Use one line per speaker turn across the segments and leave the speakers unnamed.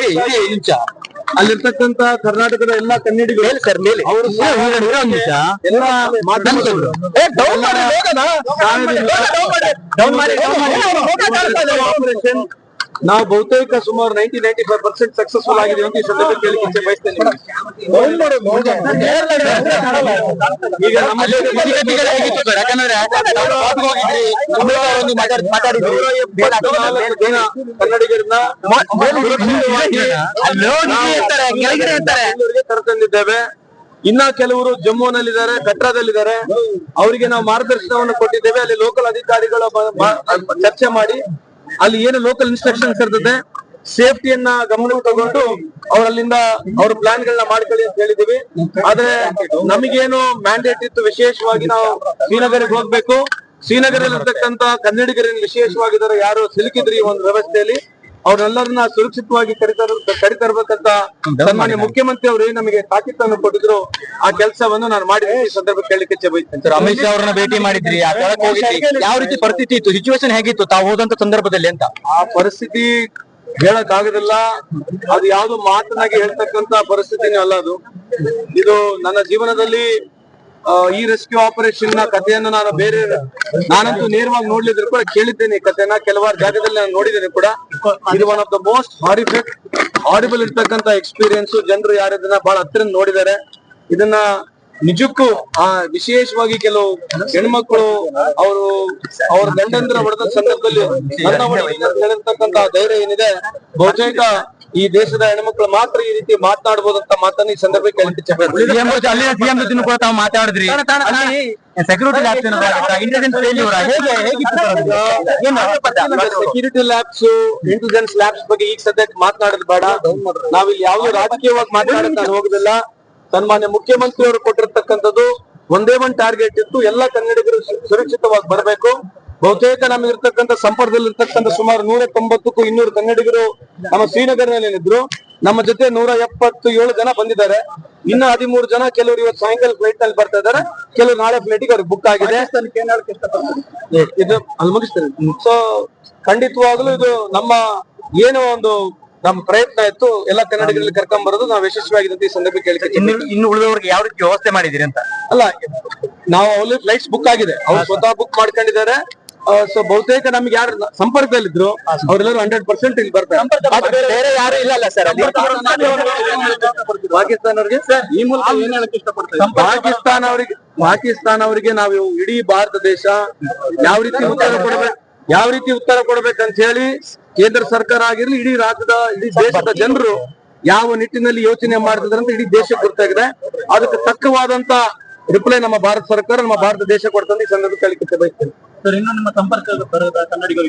ನಿಮಿಷ ಅಲ್ಲಿರ್ತಕ್ಕಂತ ಕರ್ನಾಟಕದ ಎಲ್ಲಾ ಕನ್ನಡಿಗರು ಸರ್ ಮೇಲೆ ಅವರು ಎಲ್ಲ ಮಾಧ್ಯಮದವರು ನಾವು ಬಹುತೇಕ ಸುಮಾರು 90-95% ಸಕ್ಸಸ್ಫುಲ್ ಆಗಿದೆ ಅಂತ ಈ ಸಂದರ್ಭದಲ್ಲಿ ಕೇಳಿ ಇಚ್ಛೆ ಬಯಸ್ತೇನೆ. ಈಗ ನಮ್ಮ ಕನ್ನಡಿಗರನ್ನ ಕರೆತಂದಿದ್ದೇವೆ. ಇನ್ನ ಕೆಲವರು ಜಮ್ಮುನಲ್ಲಿದ್ದಾರೆ, ಕಟ್ರಾದಲ್ಲಿದ್ದಾರೆ. ಅವರಿಗೆ ನಾವು ಮಾರ್ಗದರ್ಶನವನ್ನು ಕೊಟ್ಟಿದ್ದೇವೆ. ಅಲ್ಲಿ ಲೋಕಲ್ ಅಧಿಕಾರಿಗಳ ಚರ್ಚೆ ಮಾಡಿ ಅಲ್ಲಿ ಏನು ಲೋಕಲ್ ಇನ್ಸ್ಟ್ರಕ್ಷನ್ಸ್ ಇರ್ತದೆ ಸೇಫ್ಟಿಯನ್ನ ಗಮನಕ್ಕೆ ತಗೊಂಡು ಅವರಲ್ಲಿಂದ ಅವ್ರ ಪ್ಲಾನ್ ಗಳನ್ನ ಮಾಡ್ಕೊಳ್ಳಿ ಅಂತ ಹೇಳಿದೀವಿ. ಆದ್ರೆ ನಮಗೇನು ಮ್ಯಾಂಡೇಟ್ ಇತ್ತು, ವಿಶೇಷವಾಗಿ ನಾವು ಶ್ರೀನಗರಿಗೆ ಹೋಗ್ಬೇಕು. ಶ್ರೀನಗರಲ್ಲಿರ್ತಕ್ಕಂತ ಕನ್ನಡಿಗರನ್ನು ವಿಶೇಷವಾಗಿದ್ದಾರೆ ಯಾರು ಸಿಲುಕಿದ್ರಿ ಈ ಒಂದು ವ್ಯವಸ್ಥೆಯಲ್ಲಿ ಅವ್ರನ್ನೆಲ್ಲರನ್ನ ಸುರಕ್ಷಿತವಾಗಿ ಕರಿತರ್ಬೇಕಂತ ಸನ್ಮಾನ್ಯ ಮುಖ್ಯಮಂತ್ರಿ ಅವರು ನಮಗೆ ತಾಕೀತನ್ನು ಕೊಟ್ಟಿದ್ರು. ಆ ಕೆಲಸವನ್ನು ನಾನು ಮಾಡಿದ್ದೀನಿ. ಈ ಸಂದರ್ಭ ಕೇಳಲಿಕ್ಕೆ ಇಚ್ಛೆ ಬಯಸ್ತೇನೆ ಸರ್. ಅಮಿತ್ ಶಾ ಅವರನ್ನ ಭೇಟಿ ಮಾಡಿದ್ರಿ, ಯಾವ ರೀತಿ ಪರಿಸ್ಥಿತಿ ಇತ್ತು, ಸಿಚುವೇಶನ್ ಹೇಗಿತ್ತು ತಾವು ಹೋದಂತ ಸಂದರ್ಭದಲ್ಲಿ ಅಂತ? ಆ ಪರಿಸ್ಥಿತಿ ಹೇಳಕ್ ಆಗುದಿಲ್ಲ. ಅದು ಯಾವ್ದು ಮಾತನಾಗಿ ಹೇಳ್ತಕ್ಕಂತ ಪರಿಸ್ಥಿತಿನೇ ಅಲ್ಲ ಅದು. ಇದು ನನ್ನ ಜೀವನದಲ್ಲಿ ಈ ರೆಸ್ಕ್ಯೂ ಆಪರೇಷನ್ ನ ಕಥೆಯನ್ನು ನಾನಂತೂ ನೇರವಾಗಿ ನೋಡ್ಲಿದ್ರು ಕೂಡ ಕೇಳಿದ್ದೇನೆ. ಈ ಕಥೆನ ಕೆಲವಾರು ಜಾಗದಲ್ಲಿ ನಾನು ನೋಡಿದ್ದೇನೆ ಕೂಡ. ಇದು one of the most horrible ಇರ್ತಕ್ಕಂತ ಎಕ್ಸ್ಪೀರಿಯನ್ಸ್. ಜನರು ಯಾರದನ್ನ ಬಹಳ ಹತ್ತಿರ ನೋಡಿದ್ದಾರೆ. ಇದನ್ನ ನಿಜಕ್ಕೂ ವಿಶೇಷವಾಗಿ ಕೆಲವು ಹೆಣ್ಮಕ್ಳು ಅವ್ರ ಗಂಡಂದ್ರ ಹೊಡೆದ ಸಂದರ್ಭದಲ್ಲಿ ಹೇಳಿರ್ತಕ್ಕಂತ ಧೈರ್ಯ ಏನಿದೆ, ಬಹುತೇಕ ಈ ದೇಶದ ಹೆಣ್ಮಕ್ಳು ಮಾತ್ರ ಈ ರೀತಿ ಮಾತನಾಡಬಹುದಂತ ಮಾತನ್ನ ಈ ಸಂದರ್ಭಕ್ಕೆ ಮಾತಾಡಿದ್ರಿ. ಸೆಕ್ಯೂರಿಟಿ ಲ್ಯಾಬ್ಸ್, ಇಂಟೆಲಿಜೆನ್ಸ್ ಲ್ಯಾಬ್ಸ್ ಬಗ್ಗೆ ಈಗ ಸದ್ಯಕ್ಕೆ ಮಾತನಾಡೋದು ಬೇಡ. ನಾವಿಲ್ಲಿ ಯಾವ್ದು ರಾಜಕೀಯವಾಗಿ ಮಾತನಾಡಕ್ ನಾನು ಹೋಗುದಿಲ್ಲ. ಸನ್ಮಾನ್ಯ ಮುಖ್ಯಮಂತ್ರಿ ಅವರು ಕೊಟ್ಟಿರ್ತಕ್ಕಂಥದ್ದು ಒಂದೇ ಒಂದು ಟಾರ್ಗೆಟ್ ಇತ್ತು, ಎಲ್ಲ ಕನ್ನಡಿಗರು ಸುರಕ್ಷಿತವಾಗಿ ಬರಬೇಕು. ಬಹುತೇಕ ನಮಗಿರ್ತಕ್ಕಂಥ ಸಂಪರ್ಕದಲ್ಲಿ ಇರ್ತಕ್ಕಂಥ ಸುಮಾರು 190ಕ್ಕೂ 200 ಕನ್ನಡಿಗರು ನಮ್ಮ ಶ್ರೀನಗರ್ನಲ್ಲಿ ಇದ್ರು. ನಮ್ಮ ಜೊತೆ 177 ಜನ ಬಂದಿದ್ದಾರೆ. ಇನ್ನ 13 ಜನ, ಕೆಲವರು ಇವತ್ತು ಸಾಯಂಕಾಲ ಫ್ಲೈಟ್ ನಲ್ಲಿ ಬರ್ತಾ ಇದ್ದಾರೆ, ಕೆಲವರು ನಾಳೆ ಫ್ಲೈಟಿಗೆ ಅವ್ರಿಗೆ ಬುಕ್ ಆಗಿದೆ. ಇದು ಅಲ್ಲಿ ಮುಗಿಸ್ತೇನೆ. ಸೊ ಖಂಡಿತವಾಗ್ಲೂ ಇದು ನಮ್ಮ ಪ್ರಯತ್ನ ಇತ್ತು ಎಲ್ಲ ಕನ್ನಡಿಗರಲ್ಲಿ ಕರ್ಕೊಂಡ್ ಬರೋದು. ನಾವು ಯಶಸ್ವಿಯಾಗಿದೆ ಈ ಸಂದರ್ಭ ಕೇಳಿಕೆ.
ಇನ್ನು ಉಳಿದವರಿಗೆ ಯಾವ ರೀತಿ ವ್ಯವಸ್ಥೆ ಮಾಡಿದಿರಿ ಅಂತ?
ಅಲ್ಲ, ನಾವು ಅಲ್ಲಿ ಫ್ಲೈಟ್ಸ್ ಬುಕ್ ಆಗಿದೆ, ಅವ್ರು ಸ್ವತಃ ಬುಕ್ ಮಾಡ್ಕೊಂಡಿದ್ದಾರೆ. ಸೊ ಬಹುತೇಕ ನಮ್ಗೆ ಯಾರು ಸಂಪರ್ಕದಲ್ಲಿದ್ರು ಅವರೆಲ್ಲರೂ 100% ಇಲ್ಲಿ ಬರ್ತಾರೆ.
ಬೇರೆ ಯಾರು ಇಲ್ಲ ಸರ್.
ಪಾಕಿಸ್ತಾನವ್ರಿಗೆ ಈ ಮೂಲಕ ಏನ್ ಹೇಳಕ್ ಇಷ್ಟಪಡ್ತಾರೆ? ಪಾಕಿಸ್ತಾನ ಅವರಿಗೆ ನಾವು ಇಡೀ ಭಾರತ ದೇಶ ಯಾವ ರೀತಿ ಉತ್ತರ ಕೊಡ್ಬೇಕಂತ ಹೇಳಿ ಕೇಂದ್ರ ಸರ್ಕಾರ ಆಗಿರ್ಲಿ, ಇಡೀ ದೇಶದ ಜನರು ಯಾವ ನಿಟ್ಟಿನಲ್ಲಿ ಯೋಚನೆ ಮಾಡ್ತಿದ್ರೆ ಅಂತ ಇಡೀ ದೇಶಕ್ಕೆ ಗೊತ್ತಾಗಿದೆ. ಅದಕ್ಕೆ ತಕ್ಕವಾದಂತ ರಿಪ್ಲೈ ನಮ್ಮ ಭಾರತ ಸರ್ಕಾರ, ನಮ್ಮ ಭಾರತ ದೇಶ ಕೊಡ್ತಂದು ಈ ಸಂದರ್ಭ ಕೇಳಿಕೆ ಬಯಸ್ತೇನೆ.
ಸರ್, ಇನ್ನು ನಿಮ್ಮ ಸಂಪರ್ಕದ ಕನ್ನಡಿಗರು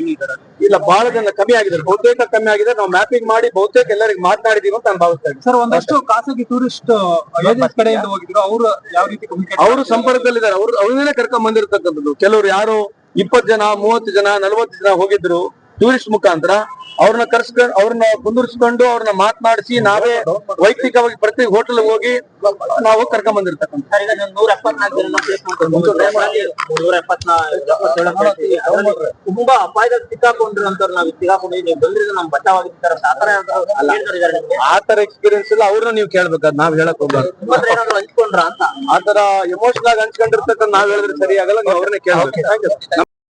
ಇಲ್ಲ, ಬಹಳ ಜನ ಕಮ್ಮಿ ಆಗಿದ್ದಾರೆ, ಬಹುತೇಕ ಕಮ್ಮಿ ಆಗಿದೆ. ನಾವು ಮ್ಯಾಪಿಂಗ್ ಮಾಡಿ ಬಹುತೇಕ ಎಲ್ಲರಿಗೆ ಮಾತನಾಡಿದೀವಿ ಅಂತ ನಾನು ಭಾವಿಸ್ತಾ ಇದ್ದೀನಿ.
ಸರ್, ಒಂದಷ್ಟು ಖಾಸಗಿ ಟೂರಿಸ್ಟ್ ಕಡೆಯಿಂದ ಹೋಗಿದ್ರು, ಅವರು ಯಾವ ರೀತಿ
ಅವರು ಸಂಪರ್ಕದಲ್ಲಿದ್ದಾರೆ. ಅವ್ರನ್ನೇ ಕರ್ಕೊಂಡ್ ಬಂದಿರತಕ್ಕಂಥದ್ದು. ಕೆಲವರು ಯಾರು 20 ಜನ, 30 ಜನ, 40 ಜನ ಹೋಗಿದ್ರು ಟೂರಿಸ್ಟ್ ಮುಖಾಂತರ. ಅವ್ರನ್ನ ಕುಂದಿರಿಸ್ಕೊಂಡು ಅವ್ರನ್ನ ಮಾತನಾಡಿಸಿ ನಾವೇ ವೈಯಕ್ತಿಕವಾಗಿ ಪ್ರತಿ ಹೋಟೆಲ್ ಹೋಗಿ ನಾವು ಕರ್ಕೊಂಡ್ ಬಂದಿರ್ತಕ್ಕಂಥ.
ತುಂಬಾ ಅಪಾಯದಲ್ಲಿ ಸಿಕ್ಕಾಕೊಂಡ್ರು ಅಂತ ನಾವು ಸಿಕ್ಕಾಕೊಂಡಿದ್ದೀವಿ, ಬಂದ್ರೆ ನಮ್ ಬಚಾವಾಗಿರ್ತಾರೆ.
ಆತರ ಎಕ್ಸ್ಪೀರಿಯನ್ಸ್ ಇಲ್ಲ, ಅವ್ರನ್ನ ನೀವು ಕೇಳ್ಬೇಕಾದ್ ನಾವ್ ಹೇಳಕ್ ಹೋಗ್ಬಾರ್ದು.
ಏನಾದ್ರು ಹಂಚ್ಕೊಂಡ್ರ ಅಂತ
ಆತರ ಎಮೋಷನಲ್ ಆಗಿ ಹಂಚ್ಕೊಂಡಿರ್ತಕ್ಕಂಥ ನಾವ್ ಹೇಳಿದ್ರೆ ಸರಿ ಆಗಲ್ಲ. ನೀವು ಅವ್ರನ್ನೇ ಕೇಳ್ಬೇಕು.